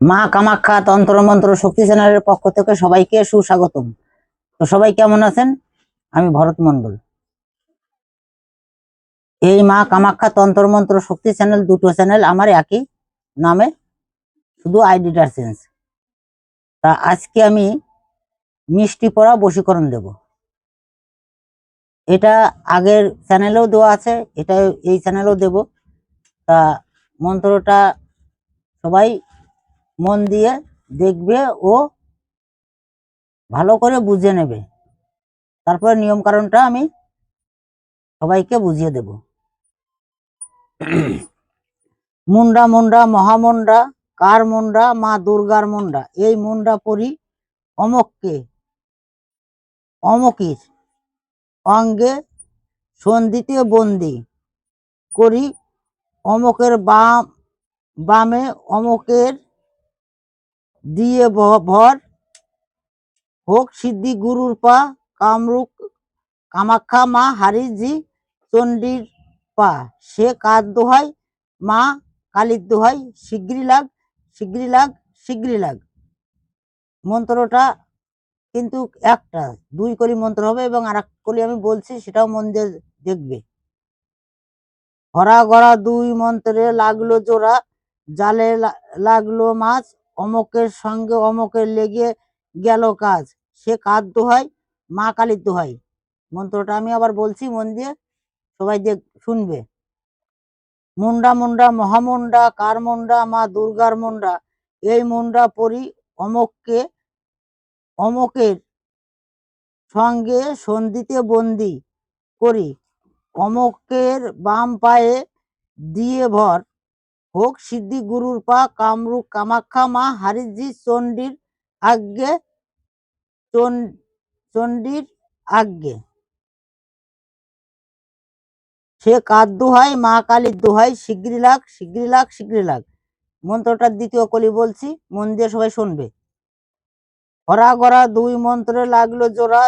মা কামাখ্যা তন্ত্র মন্ত্র শক্তি চ্যানেলের পক্ষ থেকে সবাইকে সুস্বাগতম। তো সবাই কেমন আছেন? আমি ভরত মন্ডল। এই মা কামাখ্যা তন্ত্র মন্ত্র শক্তি চ্যানেল দুটো চ্যানেল আমার একই নামে, শুধু আইডিটার চেঞ্জ। তা আজকে আমি মিষ্টি পড়া বশীকরণ দেব। এটা আগের চ্যানেলেও দেওয়া আছে, এটা এই চ্যানেলেও দেব। তা মন্ত্রটা সবাই মন দিয়ে দেখবে ও ভালো করে বুঝে নেবে, তারপরে নিয়ম কারণটা আমি সবাইকে বুঝিয়ে দেব। মুন্ডা মুন্ডা মহামুন্ডা কার মুন্ডা মা দুর্গার মুন্ডা, এই মুন্ডা পরি অমককে অমকির অঙ্গে সন্ধিতে বন্দি করি, অমকের বামে অমকের দিয়ে ভর, হোক সিদ্ধি গুরুর পা কামরূপ কামাখ্যা মা হারিজি চণ্ডীর পা, সে কার দোহাই মা কালীর দোহাই, শিগগিরি লাগ শিগগিরি লাগ শিগগিরি লাগ। মন্ত্রটা কিন্তু একটা দুই কলি মন্ত্র হবে, এবং আর এক কলি আমি বলছি, সেটাও মন দিয়ে দেখবে। হরা গড়া দুই মন্ত্রে লাগলো জোড়া, জালে লাগলো মাছ, অমকের সঙ্গে অমকের লেগে গেল কাজ, সে কার দোহাই মা কালীর দোহাই। মন্ত্রটা আমি আবার বলছি, মন দিয়ে সবাই শুনবে। মুন্ডা মুন্ডা মহামুন্ডা কার মুন্ডা মা দুর্গার মুন্ডা, এই মুন্ডা পরি অমককে অমকের সঙ্গে সন্ধিতে বন্দি করি, অমকের বাম পায়ে দিয়ে ভর, হোক সিদ্ধি গুরুর পা কামরূপ কামাখ্যা মা হারিজি চণ্ডীর আজ্ঞে চণ্ডীর আজ্ঞে, সে কার দোহাই মা কালীর দোহাই, শিগগিরি লাগ শিগগিরি লাগ শিগগিরি লাগ। মন্ত্রটার দ্বিতীয় কলি বলছি, মন দিয়ে সবাই শুনবে। হরা গড়া দুই মন্ত্রে লাগলো জোড়া,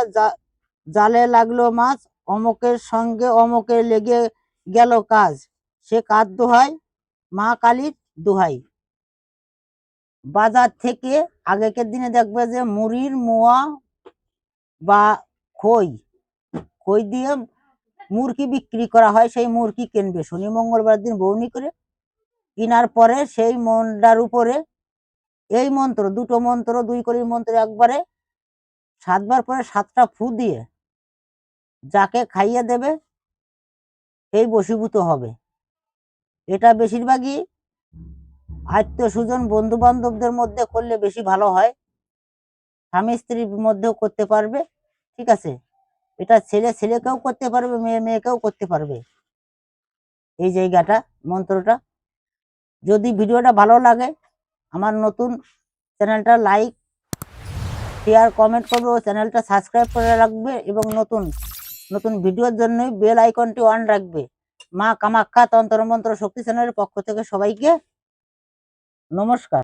জালে লাগলো মাছ, অমকের সঙ্গে অমকের লেগে গেল কাজ, সে কার দোহাই মা কালীর দোহাই। বাজার থেকে আগেকার দিনে দেখবে যে মুড়ির মোয়া বা খই খই দিয়ে মুরগি বিক্রি করা হয়, সেই মুরগি কিনবে শনি মঙ্গলবার দিন বৌনি করে। কেনার পরে সেই মন্ডার উপরে এই মন্ত্র দুটো মন্ত্র দুই কলির মন্ত্র একবারে 7 বার পরে 7টা ফু দিয়ে যাকে খাইয়ে দেবে সেই বশীভূত হবে। এটা বেশিরভাগই আত্মীয় স্বজন বন্ধু বান্ধবদের মধ্যে করলে বেশি ভালো হয়, স্বামী স্ত্রীর মধ্যেও করতে পারবে, ঠিক আছে। এটা ছেলে ছেলেকেও করতে পারবে, মেয়ে মেয়েকেও করতে পারবে এই জায়গাটা মন্ত্রটা। যদি ভিডিওটা ভালো লাগে আমার নতুন চ্যানেলটা লাইক শেয়ার কমেন্ট করবে ও চ্যানেলটা সাবস্ক্রাইব করে রাখবে, এবং নতুন নতুন ভিডিওর জন্য বেল আইকনটি অন রাখবে। মা কামাখ্যা তন্ত্র মন্ত্র শক্তি চ্যানেলের পক্ষ থেকে সবাইকে নমস্কার।